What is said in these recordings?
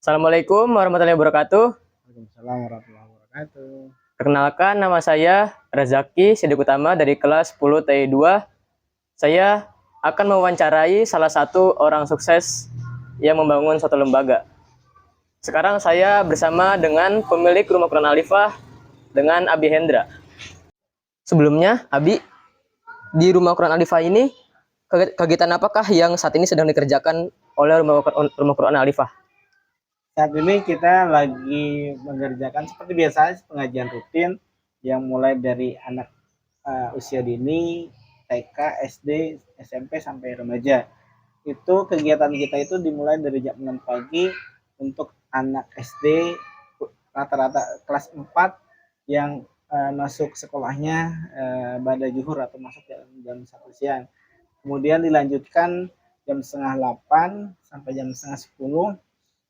Assalamualaikum warahmatullahi wabarakatuh. Waalaikumsalam warahmatullahi wabarakatuh. Perkenalkan, nama saya Razaki Sidik Utama dari kelas 10 TI2. Saya akan mewawancarai salah satu orang sukses yang membangun suatu lembaga. Sekarang saya bersama dengan pemilik Rumah Quran Alifah dengan Abi Hendra. Sebelumnya, Abi, di Rumah Quran Alifah ini kegiatan apakah yang saat ini sedang dikerjakan oleh Rumah Quran Alifah? Saat ini kita lagi mengerjakan seperti biasa pengajian rutin yang mulai dari anak usia dini, TK, SD, SMP sampai remaja. Itu kegiatan kita itu dimulai dari jam 6 pagi untuk anak SD rata-rata kelas 4 yang masuk sekolahnya pada zuhur atau masuk jam 1 siang. Kemudian dilanjutkan jam setengah 8 sampai jam setengah 10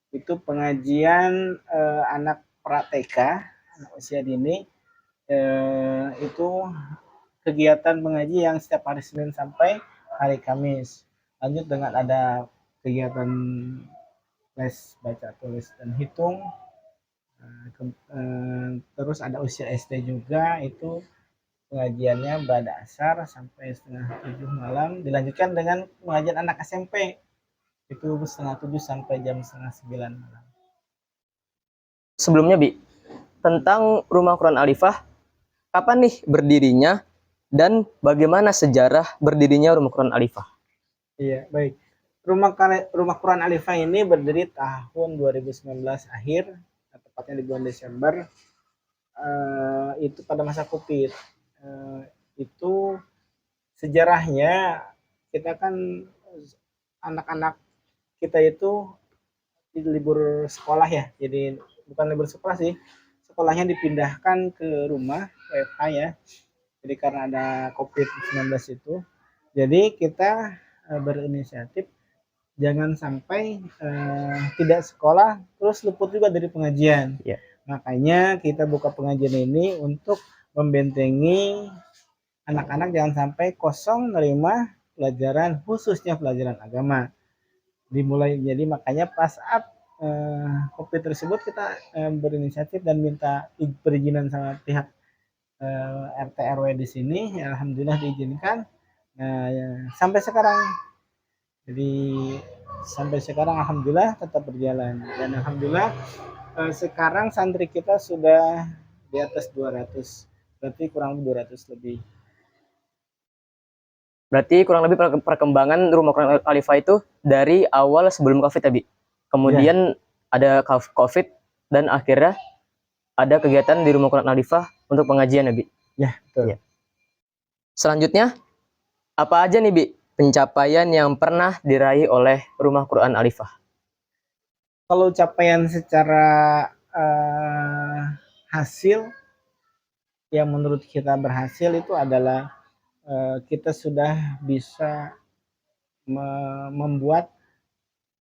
itu pengajian anak pra-TK, anak usia dini, itu kegiatan mengaji yang setiap hari Senin sampai hari Kamis. Lanjut dengan ada kegiatan les baca tulis dan hitung, terus ada usia SD juga, itu pengajiannya pada asar sampai setengah 7 malam, dilanjutkan dengan pengajian anak SMP itu setengah 7 sampai jam setengah 9 malam. Sebelumnya, Bi, tentang Rumah Quran Alifah, kapan nih berdirinya dan bagaimana sejarah berdirinya Rumah Quran Alifah? Iya, baik. Rumah Quran Alifah ini berdiri tahun 2019 akhir, tepatnya di bulan Desember. Itu pada masa Covid. Itu sejarahnya, kita kan anak-anak kita itu di libur sekolah ya, jadi bukan libur sekolah sih, sekolahnya dipindahkan ke rumah WFH ya, jadi karena ada COVID-19 itu, jadi kita berinisiatif jangan sampai tidak sekolah terus luput juga dari pengajian. Yeah. Makanya kita buka pengajian ini untuk membentengi anak-anak jangan sampai kosong menerima pelajaran, khususnya pelajaran agama. Dimulai, jadi makanya pas saat COVID tersebut kita berinisiatif dan minta perizinan sama pihak RT RW di sini, ya, alhamdulillah diizinkan. Ya, sampai sekarang, jadi sampai sekarang alhamdulillah tetap berjalan, dan alhamdulillah sekarang santri kita sudah di atas 200, berarti kurang lebih 200 lebih. Berarti kurang lebih perkembangan Rumah Quran Alifah itu dari awal sebelum COVID tadi. Kemudian ada COVID dan akhirnya ada kegiatan di Rumah Quran Alifah untuk pengajian ya, Bi? Ya, betul. Ya. Selanjutnya, apa aja nih, Bi, pencapaian yang pernah diraih oleh Rumah Quran Alifah? Kalau capaian secara hasil yang menurut kita berhasil itu adalah kita sudah bisa membuat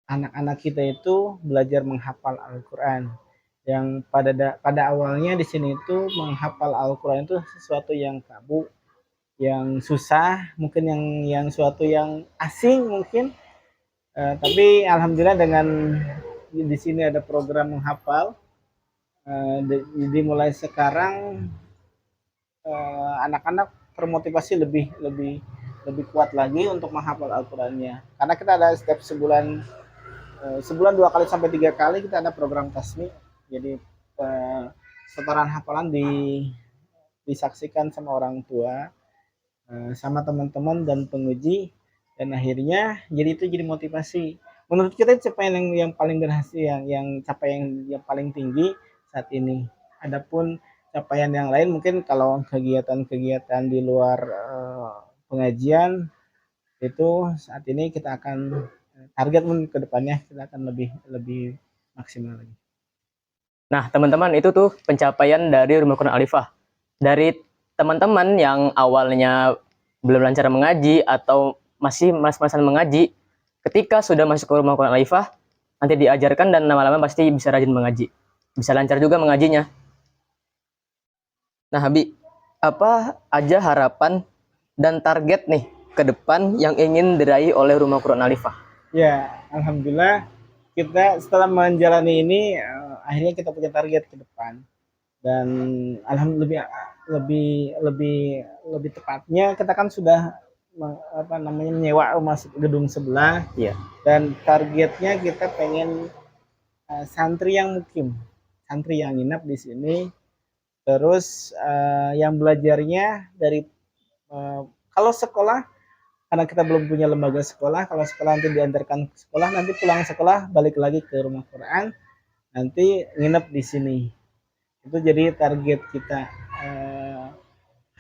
anak-anak kita itu belajar menghafal Al-Quran. Yang pada awalnya di sini itu menghafal Al-Quran itu sesuatu yang tabu, yang susah, mungkin yang suatu yang asing mungkin. Tapi alhamdulillah dengan di sini ada program menghafal. Dimulai sekarang anak-anak termotivasi lebih kuat lagi untuk menghafal Al-Qurannya. Karena kita ada setiap sebulan 2 kali sampai 3 kali kita ada program tasmi. Jadi setoran hafalan disaksikan sama orang tua, sama teman-teman dan penguji, dan akhirnya jadi itu jadi motivasi. Menurut kita capaian yang paling berhasil, yang capaian yang paling tinggi saat ini. Adapun capaian yang lain mungkin kalau kegiatan-kegiatan di luar pengajian itu saat ini kita akan target ke depannya kita akan lebih maksimal lagi. Nah, teman-teman, itu tuh pencapaian dari Rumah Quran Alifah. Dari teman-teman yang awalnya belum lancar mengaji atau masih mas-masan mengaji, ketika sudah masuk ke Rumah Quran Alifah, nanti diajarkan dan lama-lama pasti bisa rajin mengaji. Bisa lancar juga mengajinya. Nah, Habib, apa aja harapan dan target nih ke depan yang ingin diraih oleh Rumah Quran Alifah? Ya, alhamdulillah kita setelah menjalani ini akhirnya kita punya target ke depan, dan alhamdulillah lebih lebih lebih tepatnya kita kan sudah menyewa rumah gedung sebelah, Iya. dan targetnya kita pengen santri yang mukim, santri yang nginap di sini, terus yang belajarnya dari kalau sekolah, karena kita belum punya lembaga sekolah, kalau sekolah nanti diantarkan ke sekolah, nanti pulang sekolah balik lagi ke rumah Quran, nanti nginep di sini. Itu jadi target kita,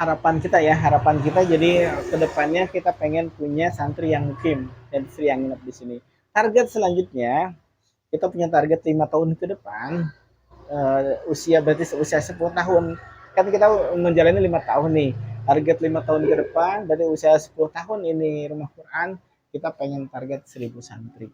harapan kita ya, harapan kita jadi kedepannya kita pengen punya santri yang mukim dan santri yang nginep di sini. Target selanjutnya kita punya target 5 tahun ke depan, usia berarti usia 10 tahun, kan kita menjalani 5 tahun nih, target 5 tahun ke depan dari usia 10 tahun ini rumah Quran kita pengen target 1.000 santri.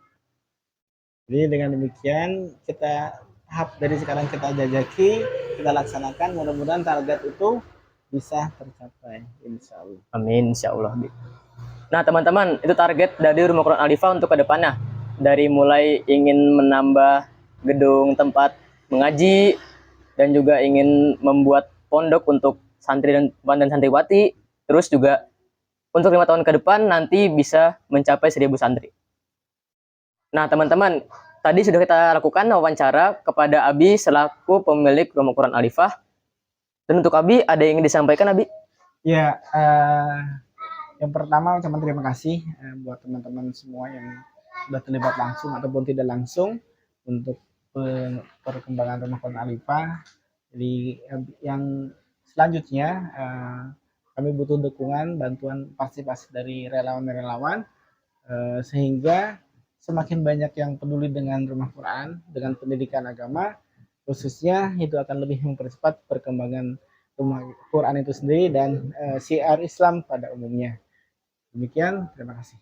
Jadi dengan demikian kita tahap dari sekarang kita jajaki, kita laksanakan, mudah-mudahan target itu bisa tercapai, insya Allah. Amin, insya Allah. Nah, teman-teman, itu target dari Rumah Quran Alifah untuk kedepannya. Dari mulai ingin menambah gedung tempat mengaji, dan juga ingin membuat pondok untuk santri dan santriwati. Terus juga untuk 5 tahun ke depan nanti bisa mencapai 1.000 santri. Nah, teman-teman, tadi sudah kita lakukan wawancara kepada Abi selaku pemilik Rumah Quran Alifah. Dan untuk Abi, ada yang ingin disampaikan, Abi? Ya, yang pertama ucapan terima kasih buat teman-teman semua yang sudah terlibat langsung ataupun tidak langsung untuk perkembangan Rumah Quran Alifah. Jadi yang selanjutnya kami butuh dukungan, bantuan, partisipasi dari relawan-relawan sehingga semakin banyak yang peduli dengan Rumah Quran, dengan pendidikan agama, khususnya itu akan lebih mempercepat perkembangan Rumah Quran itu sendiri dan syiar Islam pada umumnya. Demikian, terima kasih.